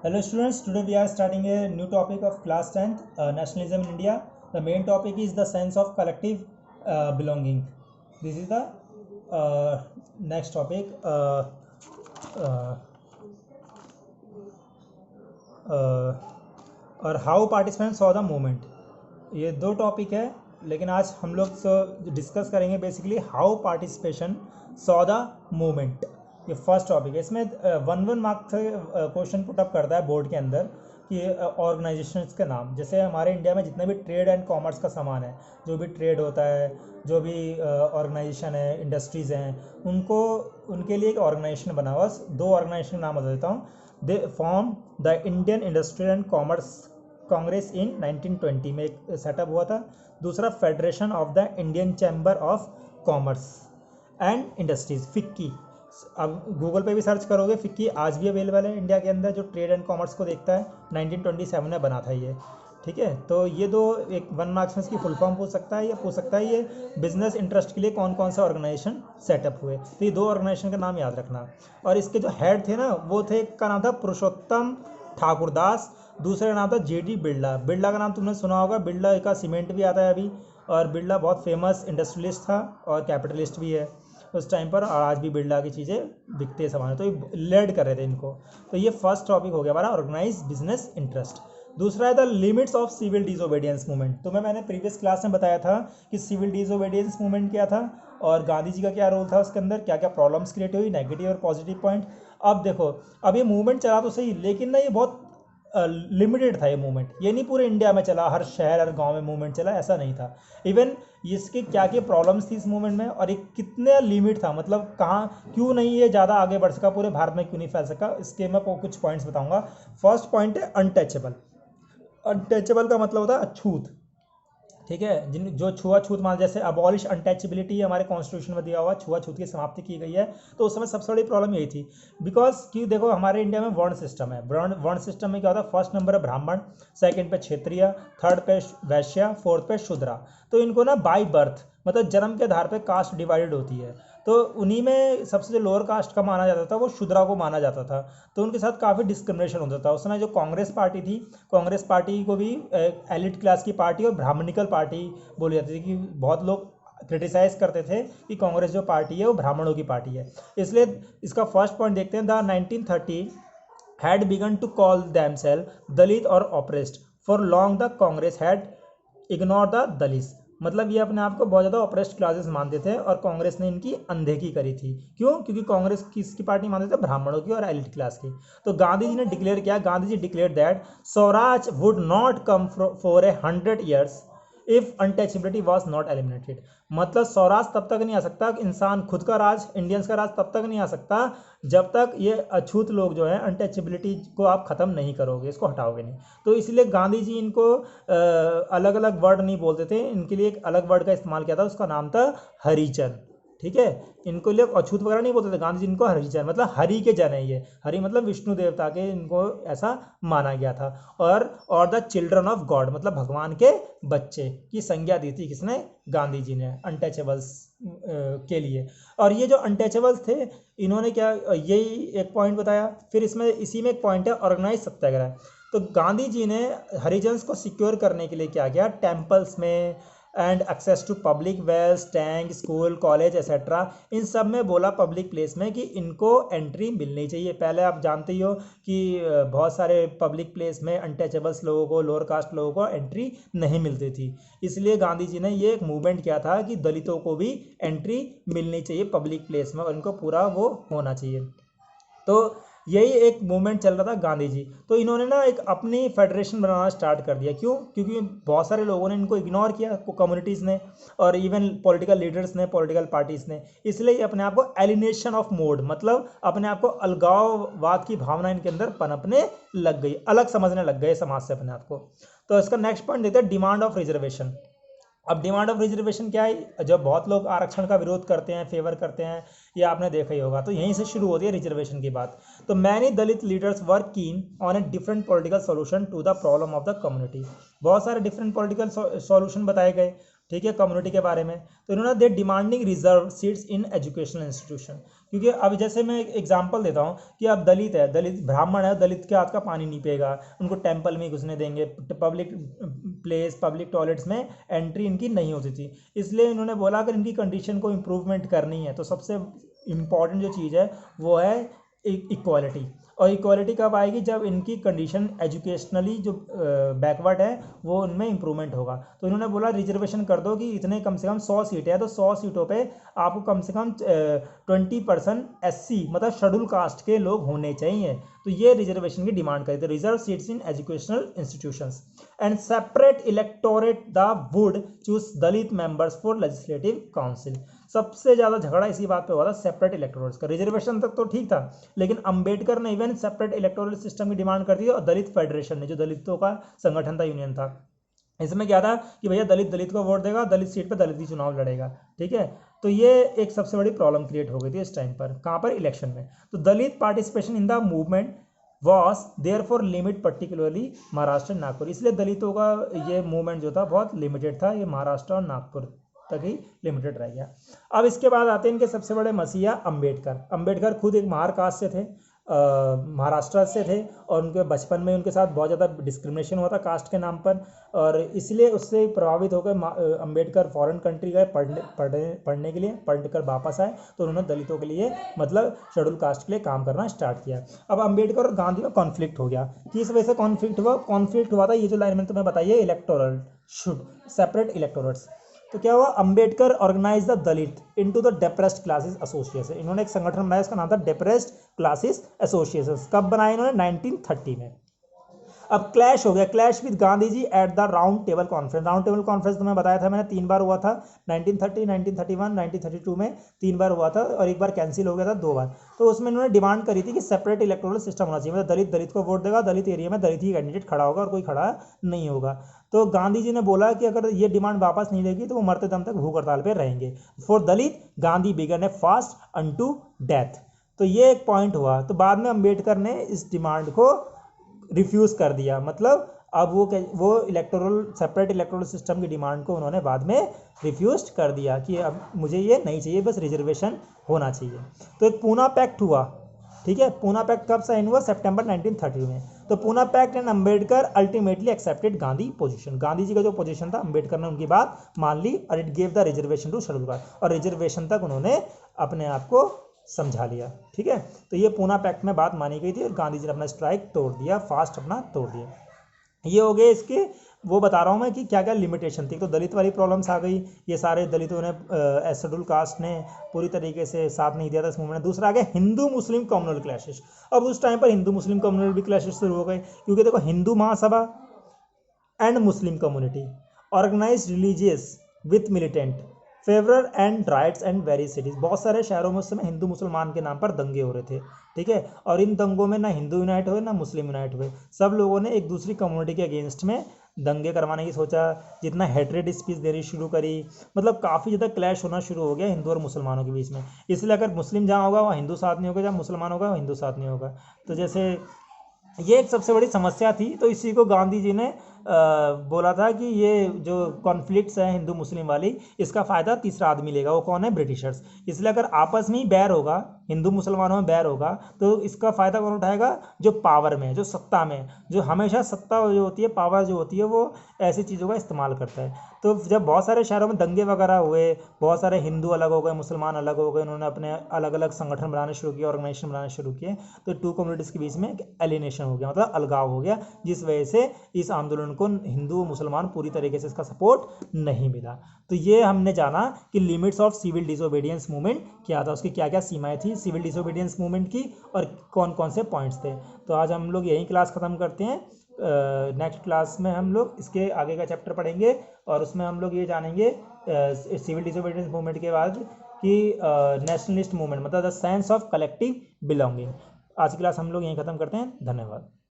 Hello students, today we are starting a new topic of class 10th, nationalism in India. The main topic is the sense of collective belonging. This is the next topic. Uh, और how participant saw the movement, ये दो topic है, लेकिन आज हम लोग discuss करेंगे basically how participation saw the movement. ये फर्स्ट टॉपिक है। इसमें 1 मार्क से क्वेश्चन पुटअप करता है बोर्ड के अंदर कि ऑर्गेनाइजेशंस के नाम, जैसे हमारे इंडिया में जितने भी ट्रेड एंड कॉमर्स का सामान है, जो भी ट्रेड होता है, जो भी ऑर्गेनाइजेशन है, इंडस्ट्रीज़ हैं, उनको उनके लिए एक ऑर्गेनाइजेशन बना हुआ। दो ऑर्गेनाइजेशन नाम बता देता हूँ। They formed the Indian industrial and commerce congress in 1920 में एक सेटअप हुआ था। दूसरा federation of the Indian chamber of commerce and industries, FICCI. अब गूगल पे भी सर्च करोगे, फिक्की आज भी अवेलेबल है इंडिया के अंदर, जो ट्रेड एंड कॉमर्स को देखता है। 1927 में बना था ये, ठीक है। तो ये दो, एक 1 मार्क्स में इसकी फुल फॉर्म पूछ सकता है, या पूछ सकता है ये बिजनेस इंटरेस्ट के लिए कौन कौन से ऑर्गेनाइजेशन सेटअप हुए। तो ये दो ऑर्गेनाइजेशन का नाम याद रखना। और इसके जो हेड थे ना, वो थे, एक का नाम था पुरुषोत्तम ठाकुरदास, दूसरे का नाम था जेडी बिरला। बिरला का नाम तुमने सुना होगा, बिरला का सीमेंट भी आता है अभी, और बिरला बहुत फेमस इंडस्ट्रियलिस्ट था और कैपिटलिस्ट भी है उस टाइम पर, और आज भी बिरला की चीज़ें बिकते हैं सामान। तो ये लेड कर रहे थे इनको। तो ये फर्स्ट टॉपिक हो गया हमारा, ऑर्गेनाइज बिजनेस इंटरेस्ट। दूसरा है the limits of civil disobedience movement. तो मैंने प्रीवियस क्लास में बताया था कि सिविल डिसोबीडियंस मूवमेंट क्या था और गांधी जी का क्या रोल था उसके अंदर, क्या क्या प्रॉब्लम्स क्रिएट हुई, नेगेटिव और पॉजिटिव पॉइंट। अब देखो, अब ये मूवमेंट चला तो सही, लेकिन ना ये बहुत लिमिटेड था ये मूवमेंट। ये नहीं पूरे इंडिया में चला, हर शहर हर गांव में मूवमेंट चला, ऐसा नहीं था। इवन इसके क्या क्या प्रॉब्लम्स थी इस मूवमेंट में, और ये कितने लिमिट था, मतलब कहाँ क्यों नहीं ये ज़्यादा आगे बढ़ सका, पूरे भारत में क्यों नहीं फैल सका, इसके मैं कुछ पॉइंट्स बताऊंगा। फर्स्ट पॉइंट है अनटचेबल। अनटचेबल का मतलब होता है अछूत, ठीक है। जिन जो छुआछूत मान, जैसे अबॉलिश अनटचेबिलिटी हमारे कॉन्स्टिट्यूशन में दिया हुआ, छुआछूत की समाप्ति की गई है। तो उस समय सबसे बड़ी प्रॉब्लम यही थी, बिकॉज कि देखो हमारे इंडिया में वर्ण सिस्टम है। वर्ण सिस्टम में क्या होता है, फर्स्ट नंबर है ब्राह्मण, सेकंड पे क्षत्रिय, थर्ड पे वैश्य, फोर्थ पे शूद्रा। तो इनको ना बाय बर्थ, मतलब जन्म के आधार पे कास्ट डिवाइडेड होती है। तो उन्हीं में सबसे जो लोअर कास्ट का माना जाता था वो शूद्रा को माना जाता था। तो उनके साथ काफ़ी डिस्क्रिमिनेशन होता था। उस समय जो कांग्रेस पार्टी थी, कांग्रेस पार्टी को भी एलिट क्लास की पार्टी और ब्राह्मणिकल पार्टी बोली जाती थी, कि बहुत लोग क्रिटिसाइज करते थे कि कांग्रेस जो पार्टी है वो ब्राह्मणों की पार्टी है। इसलिए इसका फर्स्ट पॉइंट देखते हैं। The 1930 had begun to call themselves Dalit और oppressed. For long the Congress had ignore the Dalit. मतलब ये अपने आप को बहुत ज़्यादा ऑप्रेस्ड क्लासेस मानते थे, और कांग्रेस ने इनकी अनदेखी करी थी। क्यों? क्योंकि कांग्रेस किसकी पार्टी मानते थे, ब्राह्मणों की और एलिट क्लास की। तो गांधी जी ने डिक्लेयर किया, Gandhi ji declare that swaraj would not come for 100 years if untouchability was not eliminated. मतलब स्वराज तब तक नहीं आ सकता, इंसान खुद का राज, इंडियंस का राज तब तक नहीं आ सकता जब तक ये अछूत लोग जो है, अनटचेबिलिटी को आप ख़त्म नहीं करोगे, इसको हटाओगे नहीं। तो इसलिए गांधी जी इनको अलग अलग वर्ड नहीं बोलते थे, इनके लिए एक अलग वर्ड का इस्तेमाल किया था, उसका नाम था हरिजन, ठीक है। इनको लिए अछूत वगैरह नहीं बोलते थे गांधी जी, इनको हरिजन, मतलब हरि के जन है ये। हरि मतलब विष्णु देवता के, इनको ऐसा माना गया था। और द चिल्ड्रन ऑफ गॉड, मतलब भगवान के बच्चे की संज्ञा दी थी किसने, गांधी जी ने, अनटचेबल्स के लिए। और ये जो अनटचेबल्स थे, इन्होंने क्या, यही एक पॉइंट बताया। फिर इसमें इसी में एक पॉइंट है ऑर्गेनाइज सत्याग्रह। तो गांधी जी ने हरिजन्स को सिक्योर करने के लिए क्या किया, टेम्पल्स में and access to public wells, tank, school, college etcetera, इन सब में बोला, पब्लिक प्लेस में, कि इनको एंट्री मिलनी चाहिए। पहले आप जानते ही हो कि बहुत सारे पब्लिक प्लेस में अनटचेबल्स लोगों को, लोअर कास्ट लोगों को एंट्री नहीं मिलती थी। इसलिए गांधी जी ने ये एक मूवमेंट किया था कि दलितों को भी एंट्री मिलनी चाहिए पब्लिक प्लेस में, और इनको पूरा वो होना चाहिए। तो यही एक मूवमेंट चल रहा था गांधी जी। तो इन्होंने ना एक अपनी फेडरेशन बनाना स्टार्ट कर दिया। क्यों? क्योंकि बहुत सारे लोगों ने इनको इग्नोर किया, कम्युनिटीज़ ने, और इवन पॉलिटिकल लीडर्स ने, पॉलिटिकल पार्टीज़ ने। इसलिए अपने आप को एलिनेशन ऑफ मोड, मतलब अपने आप को अलगाववाद की भावना इनके अंदर पनपने लग गई, अलग समझने लग गए समाज से अपने आप को। तो इसका नेक्स्ट पॉइंट देखते हैं, डिमांड ऑफ रिजर्वेशन। अब डिमांड ऑफ रिजर्वेशन क्या है, जब बहुत लोग आरक्षण का विरोध करते हैं, फेवर करते हैं, ये आपने देखा ही होगा। तो यहीं से शुरू होती है रिजर्वेशन की बात। तो many Dalit leaders were keen on a different political solution to the problem of the community. बहुत सारे डिफरेंट पॉलिटिकल सॉल्यूशन बताए गए, ठीक है, कम्युनिटी के बारे में। तो इन्होंने they demanding reserve seats in educational institution, क्योंकि अब जैसे मैं एक एग्जांपल देता हूँ कि अब दलित है, दलित ब्राह्मण है, दलित के हाथ का पानी नहीं पिएगा, उनको टेम्पल में ही घुसने देंगे, पब्लिक प्लेस पब्लिक टॉयलेट्स में एंट्री इनकी नहीं होती थी। इसलिए इन्होंने बोला अगर इनकी कंडीशन को इम्प्रूवमेंट करनी है तो सबसे इम्पॉर्टेंट जो चीज़ है वो है इक्वालिटी। और इक्वालिटी कब आएगी? जब इनकी कंडीशन एजुकेशनली जो बैकवर्ड है वो उनमें इंप्रूवमेंट होगा। तो इन्होंने बोला रिजर्वेशन कर दो कि इतने कम से कम 100 सीटें हैं, तो 100 सीटों पे आपको कम से कम 20% SC मतलब शेड्यूल कास्ट के लोग होने चाहिए। तो ये रिजर्वेशन की डिमांड करी थी, reserve seats in educational institutions and separate electorate the wood choose Dalit members for legislative council. सबसे ज़्यादा झगड़ा इसी बात पे हुआ था, सेपरेट इलेक्टोरेट्स का। रिजर्वेशन तक तो ठीक था, लेकिन अंबेडकर ने इवन सेपरेट इलेक्टोरल सिस्टम की डिमांड कर दी। और दलित फेडरेशन ने, जो दलितों का संगठन था, यूनियन था, इसमें क्या था कि भैया दलित दलित को वोट देगा, दलित सीट पर दलित ही चुनाव लड़ेगा। ठीक है, तो ये एक सबसे बड़ी प्रॉब्लम क्रिएट हो गई थी इस टाइम पर। कहाँ पर? इलेक्शन में। तो Dalit participation in the movement was there for limit particularly Maharashtra and Nagpur. इसलिए दलितों का ये मूवमेंट जो था बहुत लिमिटेड था, ये महाराष्ट्र और नागपुर तक ही लिमिटेड रह गया। अब इसके बाद आते हैं इनके सबसे बड़े मसीहा अंबेडकर। अंबेडकर खुद एक महार कास्ट से थे, महाराष्ट्र से थे, और उनके बचपन में उनके साथ बहुत ज़्यादा डिस्क्रिमिनेशन हुआ था कास्ट के नाम पर, और इसलिए उससे प्रभावित होकर अंबेडकर फॉरेन कंट्री गए पढ़ने के लिए। पढ़कर वापस आए तो उन्होंने दलितों के लिए मतलब शेड्यूल कास्ट के लिए काम करना स्टार्ट किया। अब अंबेडकर और गांधी में कॉन्फ्लिक्ट हो गया। किस वजह से कॉन्फ्लिक्ट हुआ था? ये जो लाइन मैंने तुम्हें बताई है, इलेक्टोरल शुड सेपरेट इलेक्टोरेट्स। तो क्या हुआ? Ambedkar organise the Dalit into the depressed classes association. इन्होंने एक संगठन बनाया, इसका नाम था डिप्रेस्ड क्लासेस एसोसिएशन। कब बनाया इन्होंने? 1930 में। अब क्लैश हो गया, clash with Gandhi ji at the round table conference. Round table conference तो मैं बताया था मैंने 3 बार हुआ था, 1930, 1931, 1932 में 3 बार हुआ था, और एक बार कैंसिल हो गया था 2 बार। तो उसमें इन्होंने डिमांड करी थी कि सेपरेट इलेक्टोरल सिस्टम होना चाहिए, मतलब दलित दलित को वोट देगा, दलित एरिया में दलित ही कैंडिडेट खड़ा होगा और कोई खड़ा नहीं होगा। तो गांधी जी ने बोला कि अगर ये डिमांड वापस नहीं लेगी तो वो मरते दम तक भूख हड़ताल पर रहेंगे। For Dalit Gandhi began a fast unto death. तो ये एक पॉइंट हुआ। तो बाद में अंबेडकर ने इस डिमांड को रिफ्यूज़ कर दिया, मतलब अब वो इलेक्टोरल सेपरेट इलेक्टोरल सिस्टम की डिमांड को उन्होंने बाद में रिफ्यूज कर दिया कि अब मुझे ये नहीं चाहिए, बस रिजर्वेशन होना चाहिए। तो एक पूना पैक्ट हुआ। ठीक है, पूना पैक्ट कब साइन हुआ? सितंबर 1930 में। तो Poona pact and Ambedkar ultimately accepted Gandhi position. Gandhi ji का जो पोजीशन था, अंबेडकर ने उनकी बात मान ली, और it gave the reservation to schedule caste, और रिजर्वेशन तक उन्होंने अपने आप को समझा लिया। ठीक है, तो ये पूना पैक्ट में बात मानी गई थी, और गांधी जी ने अपना स्ट्राइक तोड़ दिया, फास्ट अपना तोड़ दिया। ये हो गए इसके, वो बता रहा हूँ मैं कि क्या क्या लिमिटेशन थी। तो दलित वाली प्रॉब्लम्स आ गई, ये सारे दलितों ने शेड्यूल कास्ट ने पूरी तरीके से साथ नहीं दिया था इस मूवमेंट। दूसरा आ गया हिंदू मुस्लिम कम्युनल क्लैशेस। अब उस टाइम पर हिंदू मुस्लिम कम्युनल भी क्लैशेस शुरू हो गए, क्योंकि देखो Hindu Mahasabha and Muslim community organize religious with militant fervour and riots and very cities. बहुत सारे शहरों में उस समय हिंदू मुसलमान के नाम पर दंगे हो रहे थे। ठीक है, और इन दंगों में ना हिंदू यूनाइट हुए ना मुस्लिम यूनाइट हुए, सब लोगों ने एक दूसरी कम्युनिटी के अगेंस्ट में दंगे करवाने की सोचा, जितना हेट्रेड स्पीच देनी शुरू करी, मतलब काफ़ी ज़्यादा क्लैश होना शुरू हो गया हिंदू और मुसलमानों के बीच में। इसलिए अगर मुस्लिम जहाँ होगा वहाँ हिंदू साथ नहीं होगा, जहाँ मुसलमान होगा वहाँ हिंदू साथ नहीं होगा। तो जैसे ये एक सबसे बड़ी समस्या थी। तो इसी को गांधी जी ने बोला था कि ये जो कॉन्फ्लिक्ट्स हैं हिंदू मुस्लिम वाली, इसका फ़ायदा तीसरा आदमी लेगा। वो कौन है? ब्रिटिशर्स। इसलिए अगर आपस में ही बैर होगा, हिंदू मुसलमानों में बैर होगा, तो इसका फ़ायदा कौन उठाएगा? जो पावर में, जो सत्ता में, जो हमेशा सत्ता जो होती है, पावर जो होती है, वो ऐसी चीज़ों का इस्तेमाल करता है। तो जब बहुत सारे शहरों में दंगे वगैरह हुए, बहुत सारे हिंदू अलग हो गए, मुसलमान अलग हो गए, उन्होंने अपने अलग अलग संगठन बनाने शुरू किए, ऑर्गेनाइजेशन बनाने शुरू किए, तो टू कम्युनिटीज़ के बीच में एलिनेशन हो गया, मतलब अलगाव हो गया, जिस वजह से इस आंदोलन को हिंदू मुसलमान पूरी तरीके से इसका सपोर्ट नहीं मिला। तो ये हमने जाना कि limits of civil disobedience movement क्या था, उसकी क्या क्या सीमाएं थी सिविल डिसोबीडियंस मूवमेंट की, और कौन कौन से पॉइंट्स थे। तो आज हम लोग यही क्लास ख़त्म करते हैं। नेक्स्ट क्लास में हम लोग इसके आगे का चैप्टर पढ़ेंगे, और उसमें हम लोग ये जानेंगे सिविल डिसोबीडियंस मूवमेंट के बाद कि नेशनलिस्ट मूवमेंट, मतलब the sense of collective belonging. आज की क्लास हम लोग यहीं ख़त्म करते हैं। धन्यवाद।